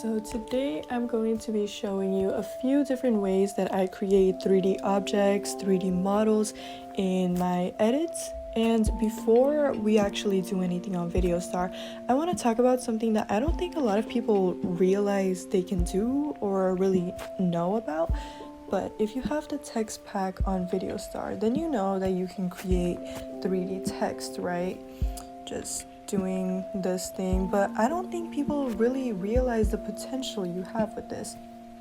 So today I'm going to be showing you a few different ways that I create 3D objects, 3D models in my edits. And before we actually do anything on Videostar, I want to talk about something that I don't think a lot of people realize they can do or really know about. But if you have the text pack on Videostar, then you know that you can create 3D text, right? Just doing this thing, but I don't think people really realize the potential you have with this.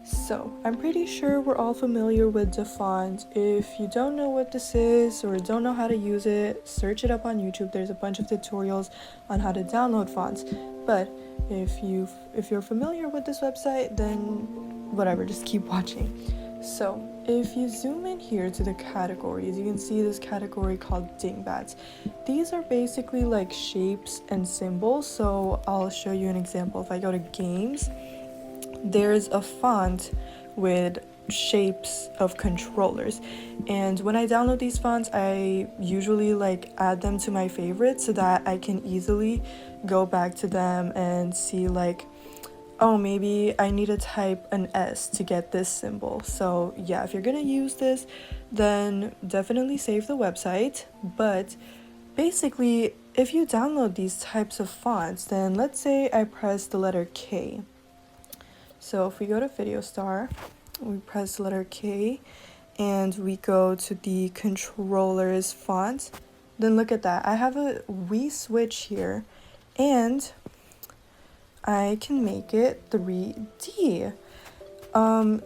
So I'm pretty sure we're all familiar with the font. If you don't know what this is or don't know how to use it, search it up on YouTube. There's a bunch of tutorials on how to download fonts. But if you're familiar with this website, then whatever, just keep watching. So if you zoom in here to the categories, you can see this category called dingbats. These are basically like shapes and symbols. So I'll show you an example. If I go to games, there's a font with shapes of controllers, and when I download these fonts, I usually add them to my favorites so that I can easily go back to them and see oh, maybe I need to type an S to get this symbol. So yeah, if you're gonna use this, then definitely save the website. But basically, if you download these types of fonts, then let's say I press the letter K. So if we go to Videostar, we press the letter K and we go to the controllers font, then look at that. I have a Wii Switch here and I can make it 3D.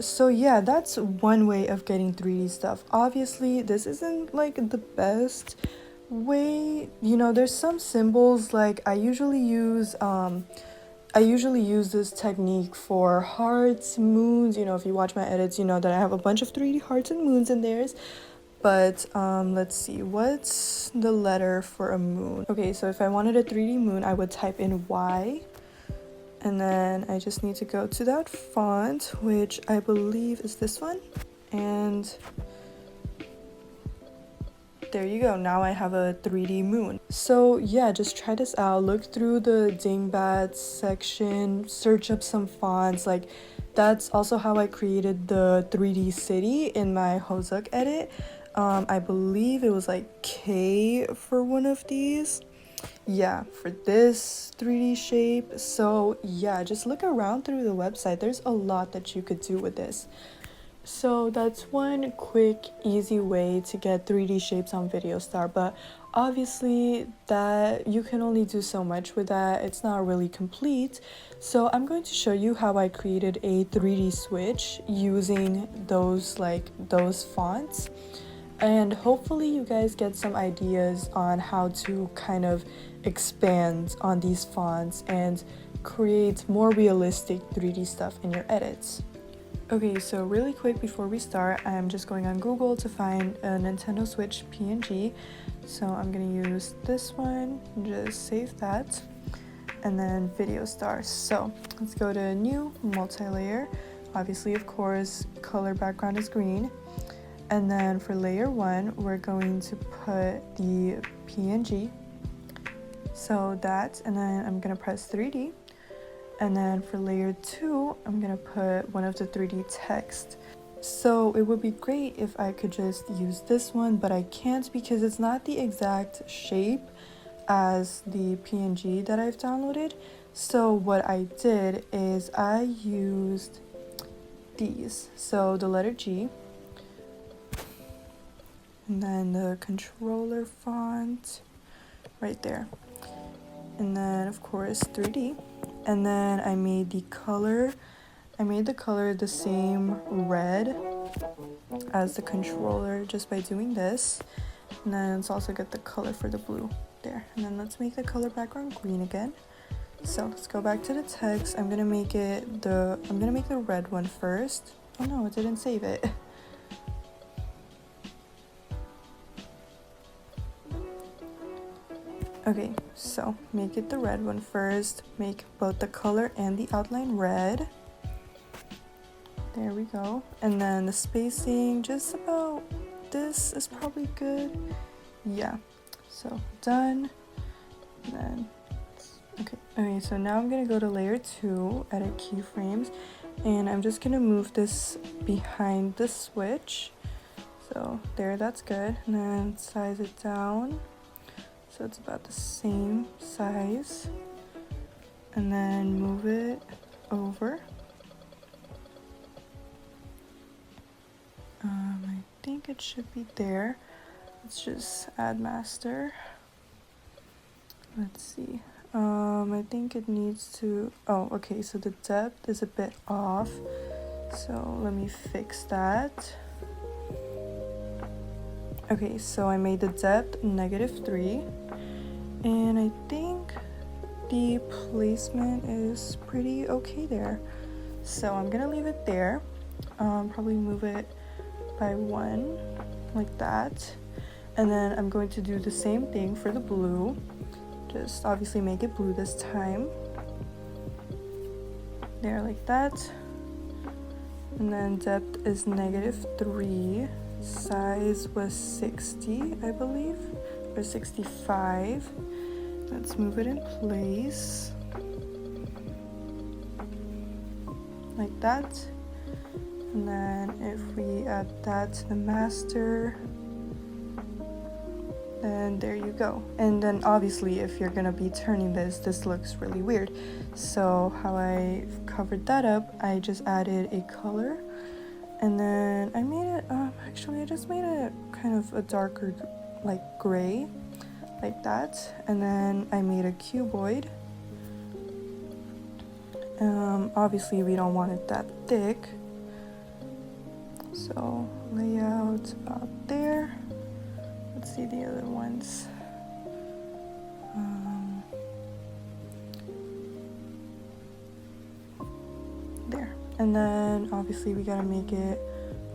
So yeah, that's one way of getting 3D stuff. Obviously, this isn't the best way. You know, there's some symbols I usually use this technique for hearts, moons. You know, if you watch my edits, you know that I have a bunch of 3D hearts and moons in theirs. But let's see, what's the letter for a moon? Okay, so if I wanted a 3D moon, I would type in Y. And then I just need to go to that font, which I believe is this one. And there you go. Now I have a 3D moon. So yeah, just try this out. Look through the dingbats section, search up some fonts. That's also how I created the 3D city in my Hozuk edit. I believe it was K for one of these. Yeah, for this 3D shape. So yeah, just look around through the website. There's a lot that you could do with this. So that's one quick, easy way to get 3D shapes on Videostar, but obviously that you can only do so much with that. It's not really complete. So I'm going to show you how I created a 3D switch using those fonts. And hopefully you guys get some ideas on how to kind of expand on these fonts and create more realistic 3D stuff in your edits. Okay, so really quick before we start, I'm just going on Google to find a Nintendo Switch PNG. So I'm gonna use this one, just save that, and then Videostar. So let's go to new, multi-layer. Obviously, of course, color background is green. And then for layer 1, we're going to put the PNG. So that, and then I'm gonna press 3D. And then for layer 2, I'm gonna put one of the 3D text. So it would be great if I could just use this one, but I can't because it's not the exact shape as the PNG that I've downloaded. So what I did is I used these. So the letter G, and then the controller font right there, and then of course 3D, and then I made the color the same red as the controller just by doing this, and then let's also get the color for the blue there, and then let's make the color background green again. So let's go back to the text. I'm gonna make the red one first. Oh no, it didn't save it. Okay, so make it the red one first. Make both the color and the outline red. There we go. And then the spacing, just about this is probably good. Yeah, so done. And then, okay, Okay, so now I'm gonna go to layer 2, edit keyframes, and I'm just gonna move this behind the switch. So there, that's good. And then size it down so it's about the same size. And then move it over. I think it should be there. Let's just add master. Let's see. I think it needs to, oh, okay, so the depth is a bit off. So let me fix that. Okay, so I made the depth -3. And I think the placement is pretty okay there. So I'm gonna leave it there. Probably move it by 1, like that. And then I'm going to do the same thing for the blue. Just obviously make it blue this time. There, like that. And then depth is -3. Size was 60, I believe, or 65. Let's move it in place. Like that. And then if we add that to the master, then there you go. And then obviously if you're gonna be turning this looks really weird. So how I covered that up, I just added a color, and then I made it, actually I just made it kind of a darker like gray, like that. And then I made a cuboid. Obviously we don't want it that thick. So layout about there. Let's see the other ones. There. And then obviously we gotta make it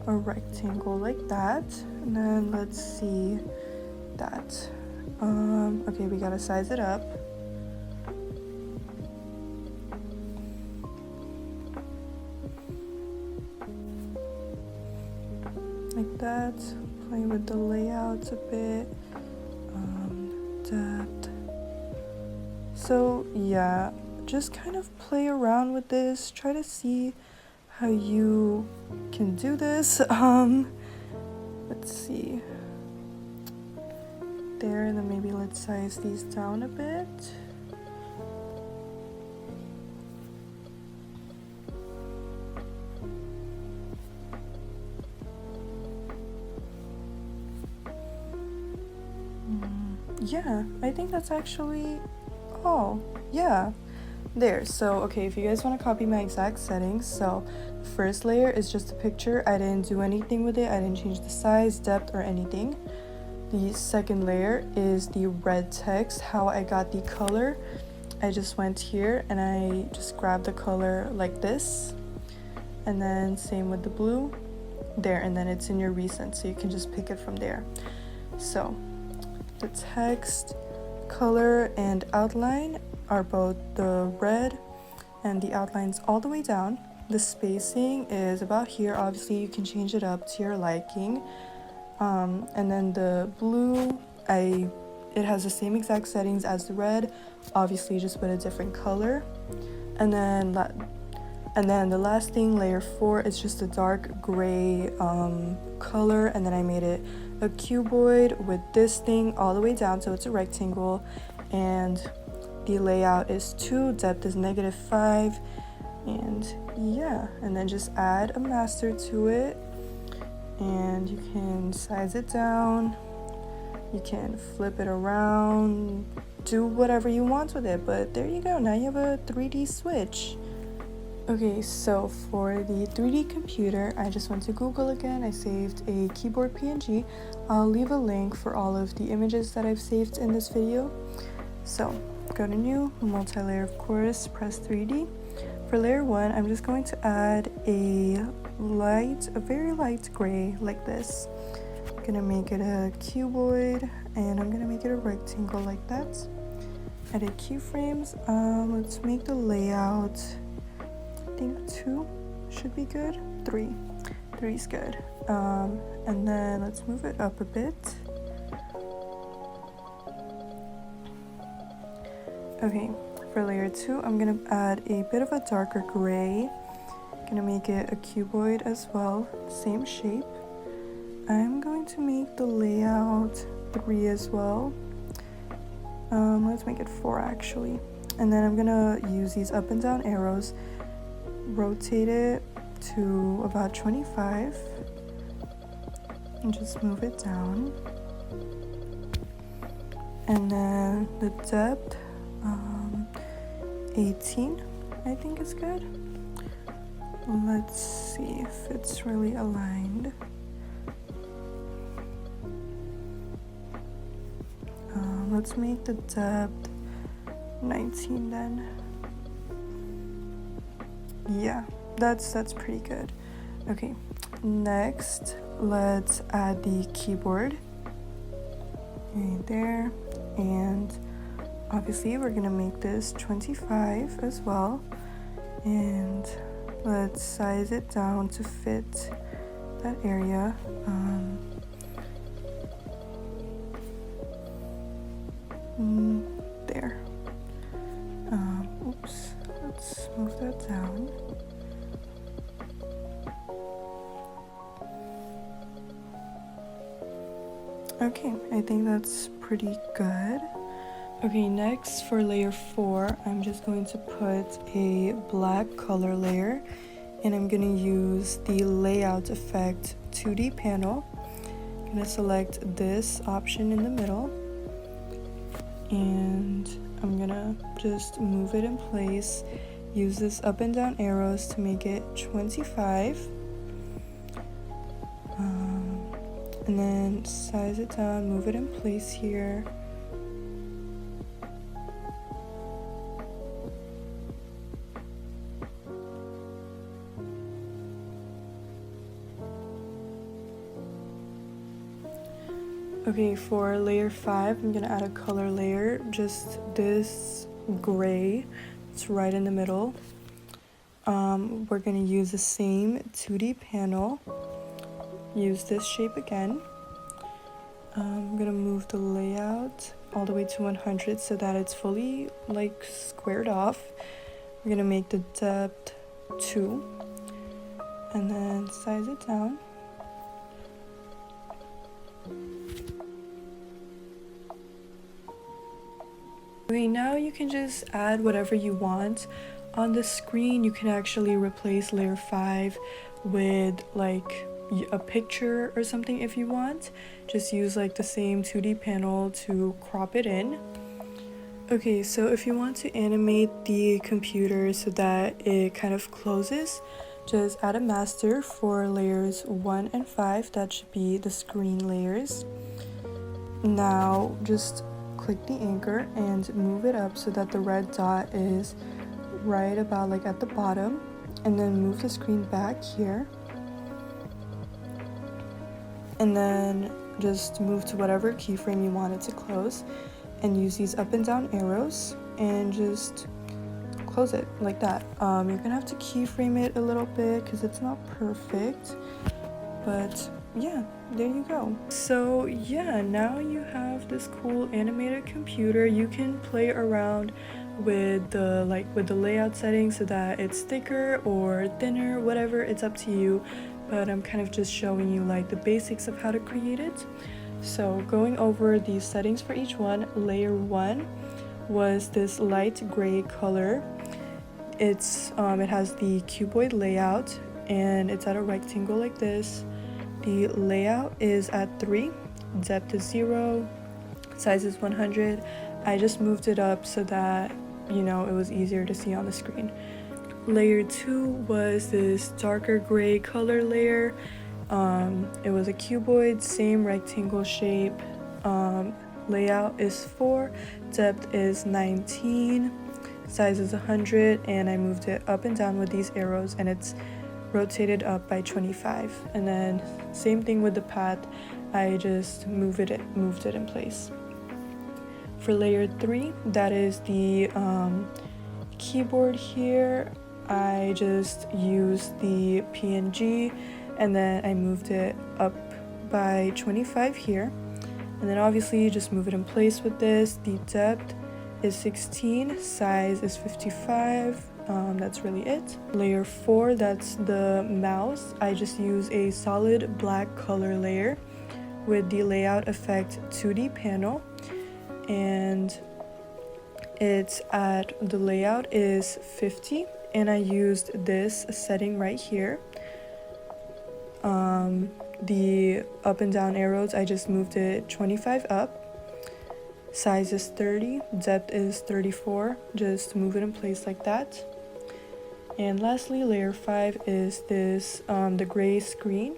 a rectangle like that. And then let's see that. Okay, we gotta size it up. Like that. Play with the layouts a bit. Depth. So yeah, just kind of play around with this. Try to see how you can do this. Let's see. There, and then maybe let's size these down a bit. Yeah, I think that's actually, oh, yeah, there. So, okay, if you guys want to copy my exact settings, so the first layer is just a picture. I didn't do anything with it. I didn't change the size, depth, or anything. The second layer is the red text, how I got the color. I just went here and I just grabbed the color like this. And then same with the blue, there, and then it's in your recent, so you can just pick it from there. So the text, color, and outline are both the red, and the outline's all the way down. The spacing is about here. Obviously you can change it up to your liking. And then the blue, it has the same exact settings as the red, obviously just with a different color. And then the last thing, layer 4, is just a dark gray color, and then I made it a cuboid with this thing all the way down, so it's a rectangle, and the layout is 2, depth is -5, and yeah, and then just add a master to it, and you can size it down, you can flip it around, do whatever you want with it, but there you go, now you have a 3D switch. Okay, so for the 3D computer, I just went to Google again. I saved a keyboard PNG. I'll leave a link for all of the images that I've saved in this video. So go to new, multi-layer of course, press 3D. For layer 1, I'm just going to add a very light gray like this. I'm gonna make it a cuboid, and I'm gonna make it a rectangle like that. Edit keyframes. Let's make the layout, I think 2 should be good. 3 is good. And then let's move it up a bit. Okay, For layer 2, I'm gonna add a bit of a darker gray. Gonna make it a cuboid as well, same shape. I'm going to make the layout 3 as well. Let's make it 4 actually. And then I'm gonna use these up and down arrows, rotate it to about 25, and just move it down. And then the depth, 18, I think is good. Let's see if it's really aligned. Let's make the depth 19 then. Yeah, that's pretty good. Okay, next let's add the keyboard right there, and obviously we're gonna make this 25 as well, and let's size it down to fit that area. There. Oops, let's move that down. Okay, I think that's pretty good. Okay, next for layer 4, I'm just going to put a black color layer, and I'm gonna use the layout effect 2D panel. I'm gonna select this option in the middle, and I'm gonna just move it in place, use this up and down arrows to make it 25, and then size it down, move it in place here. Okay, for layer 5, I'm gonna add a color layer, just this gray. It's right in the middle. We're gonna use the same 2D panel, use this shape again. I'm gonna move the layout all the way to 100 so that it's fully like squared off. We're gonna make the depth 2 and then size it down. Okay, now you can just add whatever you want. On the screen, you can actually replace layer 5 with like a picture or something if you want. Just use like the same 2D panel to crop it in. Okay, so if you want to animate the computer so that it kind of closes, just add a master for layers 1 and 5. That should be the screen layers. Now just click the anchor and move it up so that the red dot is right about like at the bottom, and then move the screen back here, and then just move to whatever keyframe you want it to close, and use these up and down arrows and just close it like that. You're gonna have to keyframe it a little bit because it's not perfect, but yeah, there you go. So yeah, now you have this cool animated computer. You can play around with the layout settings so that it's thicker or thinner, whatever, it's up to you, but I'm kind of just showing you like the basics of how to create it. So going over the settings for each one, layer 1 was this light gray color. It has the cuboid layout and it's at a rectangle like this. The layout is at 3, depth is 0, size is 100. I just moved it up so that, you know, it was easier to see on the screen. Layer 2 was this darker gray color layer. It was a cuboid, same rectangle shape. Layout is 4, depth is 19, size is 100, and I moved it up and down with these arrows, and it's rotated up by 25. And then same thing with the path, I just moved it in place. For layer 3, that is the keyboard here, I just used the PNG and then I moved it up by 25 here, and then obviously just move it in place with this. The depth is 16, size is 55. That's really it. Layer 4, that's the mouse. I just use a solid black color layer with the layout effect 2D panel, and it's at the layout is 50, and I used this setting right here. The up and down arrows, I just moved it 25 up. Size is 30, depth is 34, just move it in place like that. And lastly, layer 5 is this the gray screen.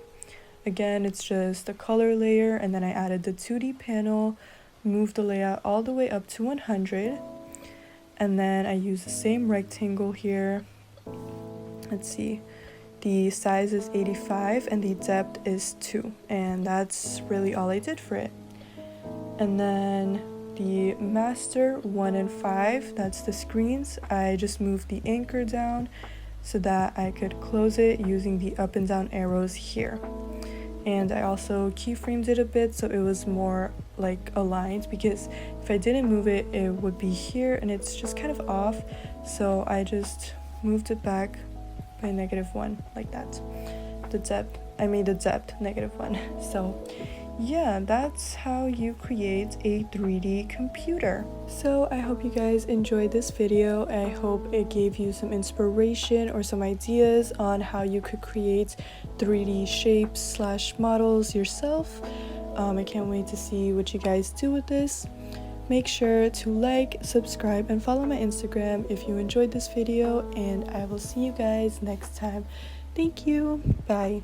Again, it's just the color layer, and then I added the 2D panel, moved the layout all the way up to 100, and then I use the same rectangle here. Let's see, the size is 85 and the depth is 2, and that's really all I did for it. And then the master 1 and 5, that's the screens. I just moved the anchor down so that I could close it using the up and down arrows here. And I also keyframed it a bit so it was more like aligned, because if I didn't move it, it would be here and it's just kind of off. So I just moved it back by -1 like that. The depth, I made the depth -1. So yeah, that's how you create a 3D computer. So I hope you guys enjoyed this video. I hope it gave you some inspiration or some ideas on how you could create 3D shapes / models yourself. I can't wait to see what you guys do with this. Make sure to like, subscribe, and follow my Instagram if you enjoyed this video, and I will see you guys next time. Thank you. Bye.